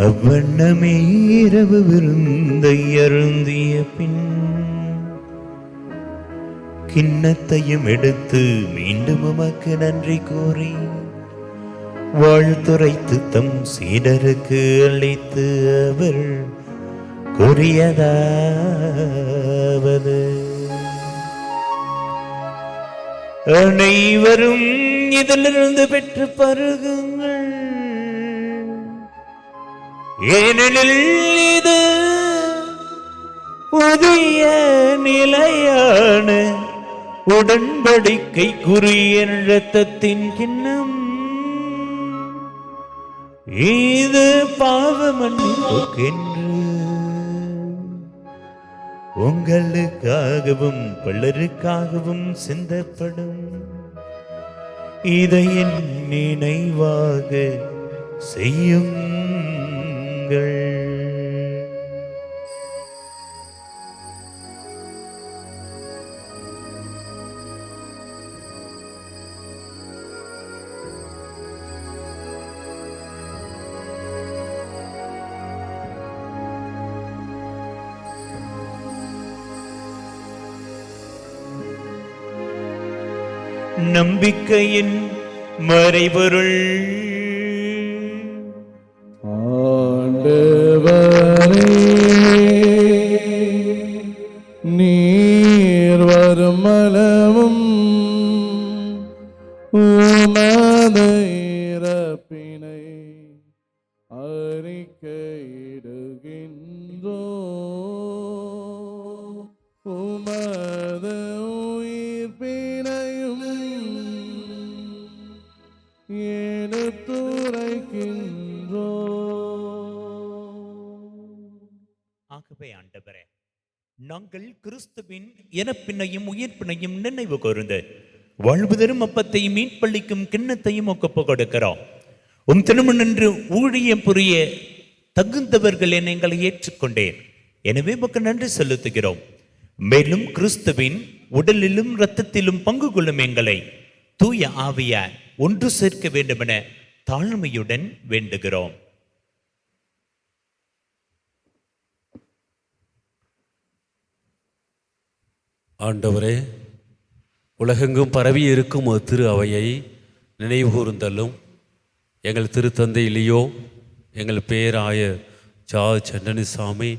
அவ்வண்ணமே இரவு விருந்தை அருந்திய பின் கிண்ணத்தையும் எடுத்து மீண்டும் உமக்கு நன்றி கூறி வாழ்த்துரைத்து தம் சீடருக்கு அளித்து அவர் கூறியதாவது, அனைவரும் இதிலிருந்து பெற்று பருகுங்கள், ஏனெனில் இது புதிய நிலையான உடன்படிக்கைக்குரிய இரத்தத்தின் கிண்ணம். இது பாவ மன்னிப்புக்கென்று உங்களுக்காகவும் பலருக்காகவும் சிந்தப்படும். இதை என் நினைவாக செய்யுங்கள். நம்பிக்கையின் மறைபொருள். ஆண்டவரே, நீர் வருமளவும் உமது இறப்பினை அறிக்கையிடுகின்றோம், உமது உயிர்ப்பினையும் ஆகவே ஆண்டவரே, நாங்கள் கிறிஸ்துவின் இறப்பினையும் உயிர்ப்பினையும் நினைவு கூர்ந்து வாழ்வுதரும் அப்பத்தையும் மீட்பளிக்கும் கிண்ணத்தையும் ஒப்பு கொடுக்கிறோம். உம் திருமணன்று ஊழியம் புரிய தகுந்தவர்கள் என எங்களை ஏற்றுக்கொண்டேன், எனவே உமக்கு நன்றி செலுத்துகிறோம். மேலும் கிறிஸ்துவின் உடலிலும் இரத்தத்திலும் பங்கு கொள்ளும் எங்களை தூய ஆவியார் ஒன்று சேர்க்க வேண்டுமென தாழ்மையுடன் வேண்டுகிறோம். ஆண்டவரே, உலகெங்கும் பரவி இருக்கும் ஒரு திரு அவையை நினைவு கூர்ந்தலும் எங்கள் திருத்தந்தை லியோ, எங்கள் பேராயர் ஜார்ஜ் ஆண்டனி சாமி,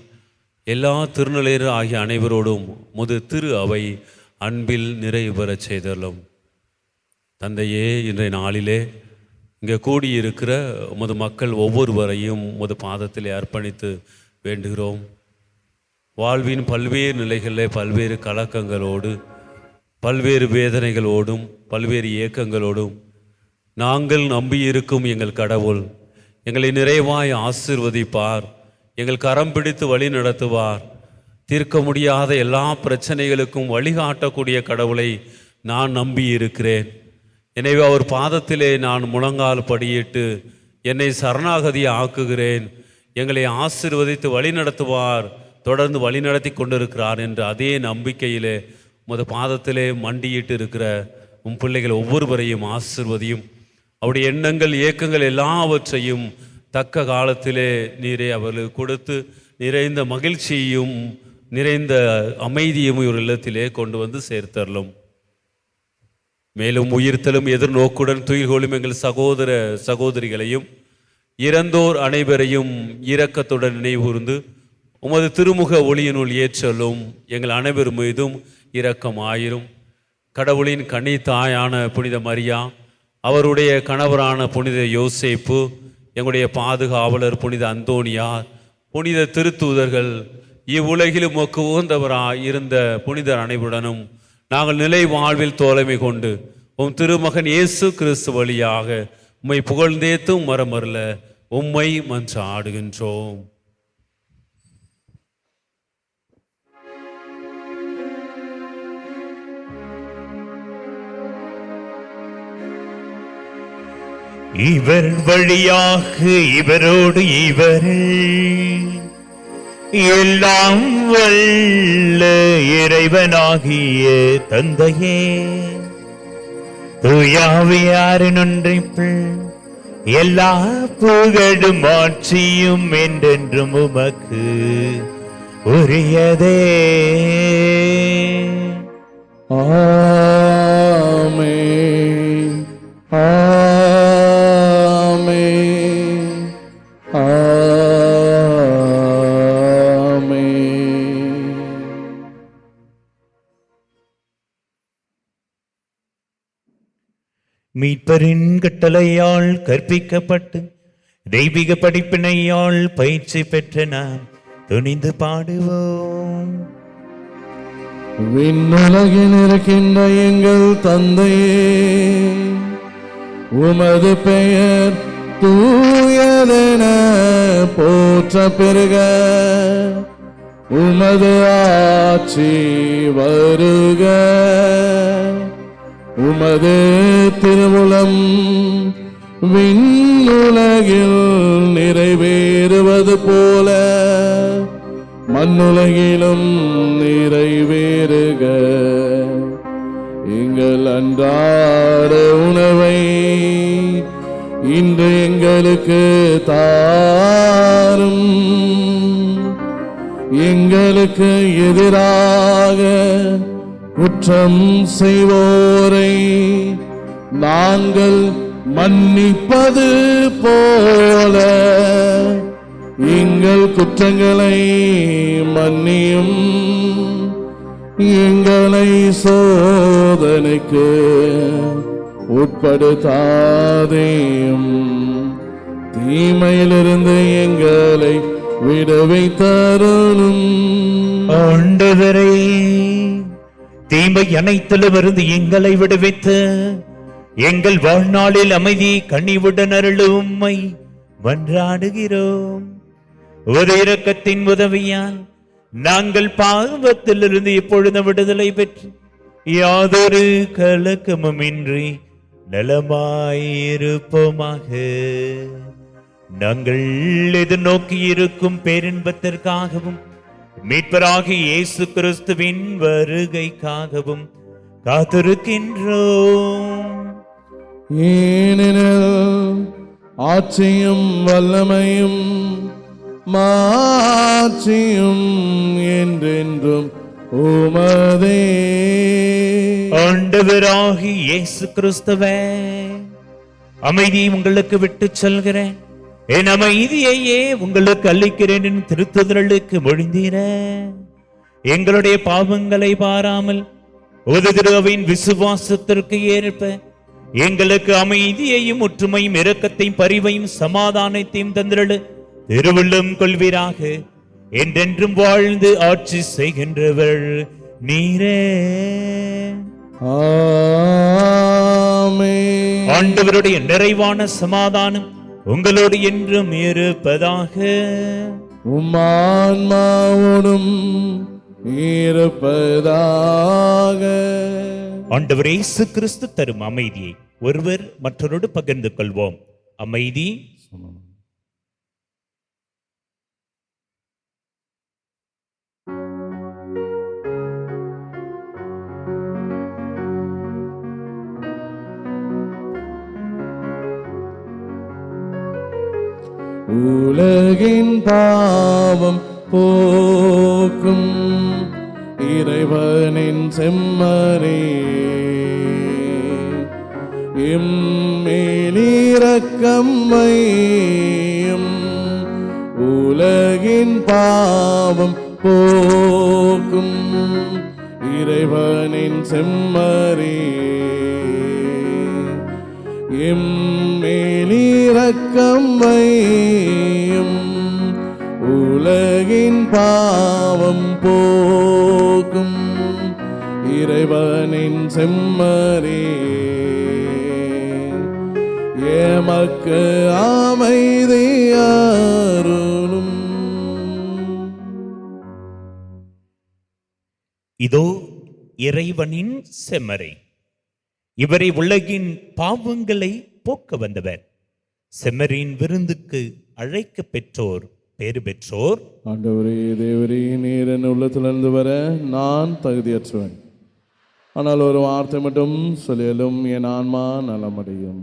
எல்லா திருநிலையர் ஆகிய அனைவரோடும் முது திரு அவை அன்பில் நிறைவு பெறச் செய்தலும். தந்தையே, இன்றைய நாளிலே இங்கே கூடியிருக்கிற உமது மக்கள் ஒவ்வொருவரையும் உமது பாதத்தில் அர்ப்பணித்து வேண்டுகிறோம். வாழ்வின் பல்வேறு நிலைகளில் பல்வேறு கலக்கங்களோடு, பல்வேறு வேதனைகளோடும், பல்வேறு இயக்கங்களோடும் நாங்கள் நம்பியிருக்கும் எங்கள் கடவுள் எங்களை நிறைவாய் ஆசீர்வதிப்பார், எங்கள் கரம் பிடித்து வழி நடத்துவார். தீர்க்க முடியாத எல்லா பிரச்சனைகளுக்கும் வழிகாட்டக்கூடிய கடவுளை நான் நம்பியிருக்கிறேன். எனவே அவர் பாதத்திலே நான் முழங்கால் படியிட்டு என்னை சரணாகதி ஆக்குகிறேன். எங்களை ஆசீர்வதித்து வழி நடத்துவார், தொடர்ந்து வழி நடத்தி கொண்டிருக்கிறார் என்ற அதே நம்பிக்கையிலே உமது பாதத்திலே மண்டியிட்டு இருக்கிற உம் பிள்ளைகள் ஒவ்வொருவரையும் ஆசீர்வதியும். அவருடைய எண்ணங்கள், இயக்கங்கள் எல்லாவற்றையும் தக்க காலத்திலே நீரே அவர்களுக்கு கொடுத்து நிறைந்த மகிழ்ச்சியையும் நிறைந்த அமைதியும் ஒரு இல்லத்திலே கொண்டு வந்து சேர்த்தரலும். மேலும் உயிர்த்தலும் எதிர்நோக்குடன் துயில்கொள்ளும் எங்கள் சகோதர சகோதரிகளையும் இறந்தோர் அனைவரையும் இரக்கத்துடன் நினைவுகூர்ந்து உமது திருமுக ஒளியினுள் ஏற்றலும். எங்கள் அனைவர் மீதும் இரக்கமாயிரும். கடவுளின் கன்னி தாயான புனித மரியா, அவருடைய கணவரான புனித யோசேப்பு, எங்களுடைய பாதுகாவலர் புனித அந்தோணியார், புனித திருத்தூதர்கள், இவ்வுலகில் உமக்கு உகந்தவராய் இருந்த புனிதர் அனைவருடனும் நாங்கள் நிலை வாழ்வில் தோழமை கொண்டு உம் திருமகன் இயேசு கிறிஸ்து வழியாக உம்மை புகழ்ந்தேத்தும் மரமருள உம்மை மன்றாடுகின்றோம். இவர் வழியாக இவரோடு இவரில் எல்லாம் வல்ல இறைவனாகிய தந்தையே, தூயாவியாரின் ஒன்றிப்பில் எல்லா புகழும் ஆட்சியும் என்றென்றும் உமக்கு உரியதே. ஆமென். ஆமென். ஆமென். மீட்பரின் கட்டளையால் கற்பிக்கப்பட்டு தெய்வீக படிப்பினையால் பயிற்சி பெற்ற நாம் துணிந்து பாடுவோம். விண்ணுலகில் இருக்கின்ற எங்கள் தந்தையே, உமது பெயர் தூயதென போற்ற பெருக, உமது ஆட்சி வருக, உமது திருவுளம் விண்ணுலகில் நிறைவேறுவது போல மண்ணுலகிலும் நிறைவேறுக. எங்கள் அன்றாட உணவை இன்று எங்களுக்கு தாரும். எங்களுக்கு எதிராக குற்றம் செய்வோரை நாங்கள் மன்னிப்பது போல எங்கள் குற்றங்களை மன்னியும். எங்களை சோதனைக்கு உட்படுத்தாதேயும், தீமையிலிருந்து எங்களை விடுவித்தருளும். ஆண்டவரே, தீமை அனைத்திலும் இருந்து எங்களை விடுவித்து எங்கள் வாழ்நாளில் அமைதி கனிவுடன் அருளும் உம்மை மன்றாடுகிறோம். ஒரு இரக்கத்தின் உதவியால் நாங்கள் பாவத்திலிருந்து இப்பொழுது விடுதலை பெற்று யாதொரு கலக்கமுமின்றி நலமாயிருப்போமாக. நாங்கள் எதிர்நோக்கி இருக்கும் பேரின்பத்திற்காகவும் மீட்பராகிய இயேசு கிறிஸ்துவின் வருகைக்காகவும் காத்திருக்கின்றோம். ஏனெனில் ஆட்சியும் வல்லமையும் மாட்சியும் என்றென்றும் உமதே. ஆண்டவராகிய இயேசு கிறிஸ்துவே, அமைதியை உங்களுக்கு விட்டு செல்கிறேன், என் அமைதியையே உங்களுக்கு அளிக்கிறேன் என் திருத்துதலுக்கு மொழிந்தீர. எங்களுடைய பாவங்களை பாராமல் உமது திருவின் விசுவாசத்திற்கு ஏற்ப எங்களுக்கு அமைதியையும் ஒற்றுமையும் இரக்கத்தையும் பரிவையும் சமாதானத்தையும் தந்திரளு திருவுள்ளம் கொள்வீராக. என்றென்றும் வாழ்ந்து ஆட்சி செய்கின்றவர் நீரே. ஆமென். ஆண்டவருடைய நிறைவான சமாதானம் உங்களோடு என்றும் இருப்பதாக. உம்மான்மாவோடும் இருப்பதாக. ஆண்டவர் இயேசு கிறிஸ்து தரும் அமைதியை ஒருவர் மற்றொரு பகிர்ந்து கொள்வோம். அமைதி. உலகின் பாவம் போக்கும் இறைவனின் செம்மறி, இம்மேலிரக்கம் வையும். உலகின் பாவம் போக்கும் இறைவனின் செம்மறி, எம்மேலிரக்கம் வையும் உலகின் பாவம் போக்கும் இறைவனின் செம்மறி எமக்கு அமைதி அருளும். இதோ இறைவனின் செம்மறை, இவரை உலகின் பாவங்களை போக்க வந்தவர். செம்மறியின் விருந்துக்கு அழைக்க பெற்றோர் பேறு பெற்றோர். ஆண்டவரே தேவரே, நீர் என் உள்ளத்திலிருந்து வர நான் தகுதியற்றவன். ஆனால் ஒரு வார்த்தை மட்டும் சொல்லியலும் என் ஆன்மா நலமடையும்.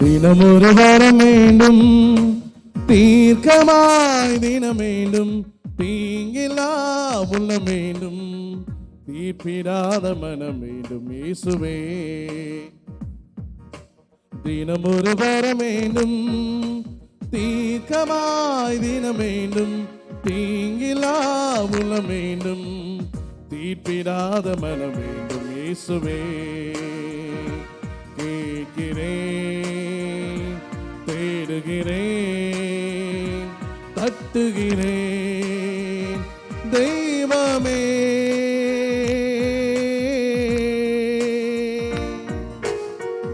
தினமொரு வரம் வேண்டும், தீர்க்கமாய் தினம் வேண்டும், தீங்கில்லா உள்ளம் வேண்டும், தீர்ப்பிடாத மனம் வேண்டும் இயேசுவே. தினமொரு வரம் வேண்டும், தீர்க்கமாய் தினம் வேண்டும், தீங்கில்லா உள்ளம் வேண்டும், தீர்ப்பிடாத மனம் வேண்டும் இயேசுவே. கேட்கிறேன், தேடுகிறேன், தட்டுகிறேன் தெய்வமே.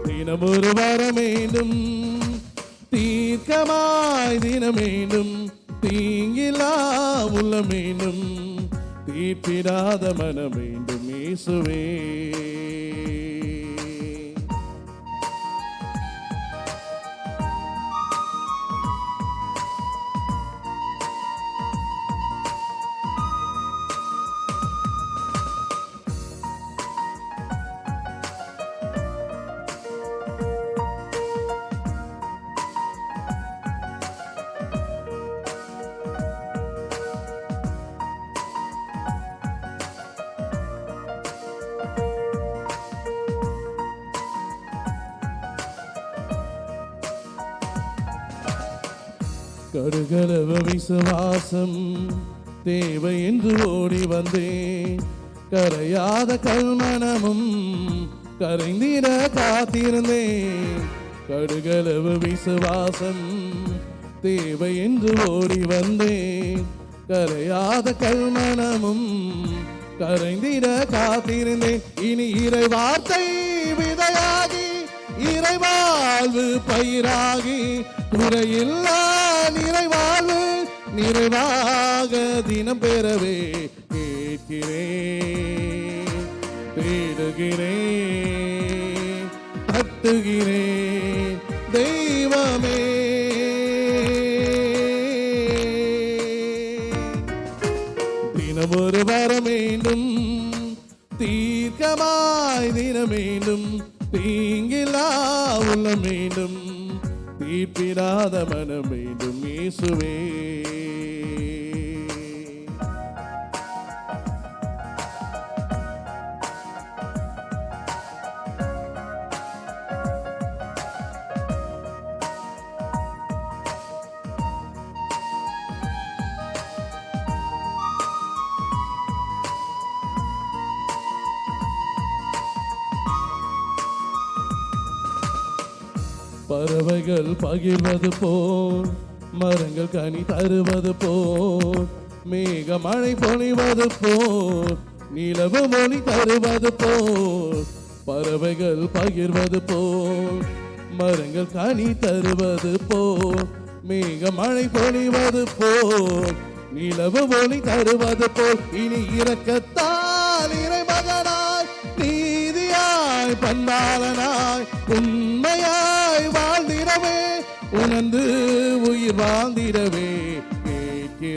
தினமொரு வரம் வேண்டும், தீர்க்கமாய் தினம் வேண்டும், தீங்கில்லா உள்ளம் வேண்டும், தீர்ப்பிடாத மனம் வேண்டும் இயேசுவே. கடுகளவு விசுவாசம் தேவை என்று ஓடி வந்தேன். கரையாத கல்மனமும் கரைந்திட காத்திருந்தேன். கடுகளவு விசுவாசம் தேவை என்று ஓடி வந்தேன். கரையாத கல்மனமும் கரைந்திட காத்திருந்தேன். இனி இறை வார்த்தை விதையாகி இறைவாழ்வு பயிராகி குறையில்லா நிறைவாழ்வு நிறைவாக தினம் பெறவே கேட்கிறேன், தேடுகிறேன், தட்டுகிறேன் தெய்வமே. தினம் ஒரு வரம் வேண்டும், தீர்க்கமாய் தினம் வேண்டும், தீங்கில்லா உள்ளம் வேண்டும், தீர்ப்பிடாத மனம் வேண்டும் இயேசுவே. பறவைகள் பகிர்வது போல், மரங்கள் கனி தருவது போல், மேக மழை பொழிவது போல், நிலவு மொழி தருவது போல். பறவைகள் பகிர்வது போல், மரங்கள் கனி தருவது போல், மேக மழை பொழிவது போல், நிலவு மொழி தருவது போல். இனி இரக்கத்தால் இறைமகனாய் நீதியாய் பரிசுத்தனாய் பண்பாளனாய் உண்மையாய் வாழ்ந்திடவே உணர்ந்து உயிர் வாழ்ந்திடவே கேட்கிறேன்,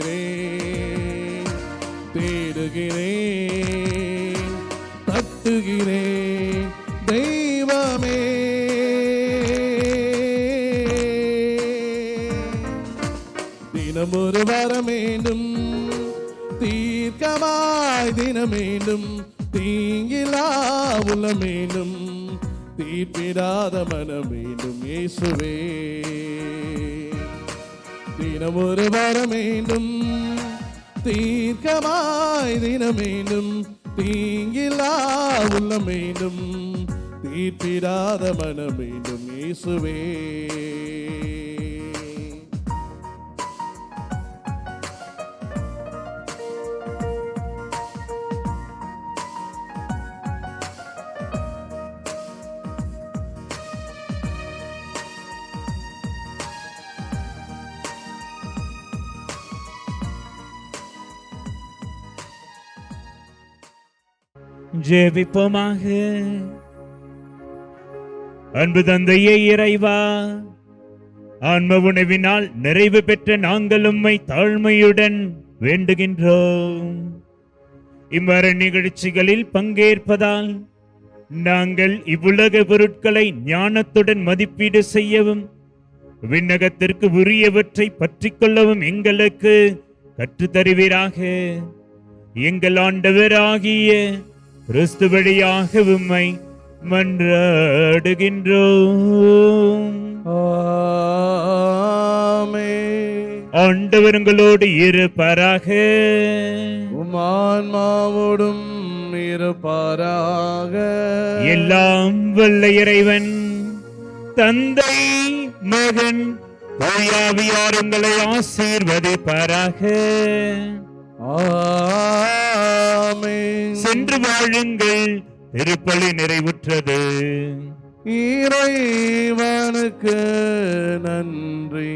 தேடுகிறேன், தட்டுகிறேன் தெய்வமே. தினம் ஒரு வரம் வேண்டும், தீர்க்கமாய் தினம் வேண்டும், தீங்கிலா உலம் வேண்டும், தீர்ப்பிடாத மனம் வேண்டும் இயேசுவே. தினம் ஒரு வரம் வேண்டும், தீர்க்கமாய் தினம் வேண்டும், தீங்கிலா உள்ளம் வேண்டும், தீர்ப்பிடாத மனம் வேண்டும் இயேசுவே. ஜெபிப்போமாக. அன்பு தந்தையே இறைவா, ஆன்ம உணவினால் நிறைவு பெற்ற நாங்கள் உம்மை தாழ்மையுடன் வேண்டுகின்றோம். இவ்வாறு நிகழ்ச்சிகளில் பங்கேற்பதால் நாங்கள் இவ்வுலக பொருட்களை ஞானத்துடன் மதிப்பீடு செய்யவும் விண்ணகத்திற்கு உரியவற்றை பற்றிக் கொள்ளவும் எங்களுக்கு கற்றுத்தருவீராக. எங்கள் ஆண்டவராகிய கிறிஸ்து வழியாக உம்மை மன்றாடுகின்றோம். ஆமென். ஆண்டவர் உங்களோடு இருப்பாராக. உம் ஆன்மாவோடும் இருப்பாராக. எல்லாம் வல்ல இறைவன் தந்தை மகன் தூயாவியார் உங்களை ஆசீர்வதிப்பாராக. ஆமென். சென்று வாழுங்கள், திருப்பலி நிறைவுற்றது. இறைவனுக்கு நன்றி.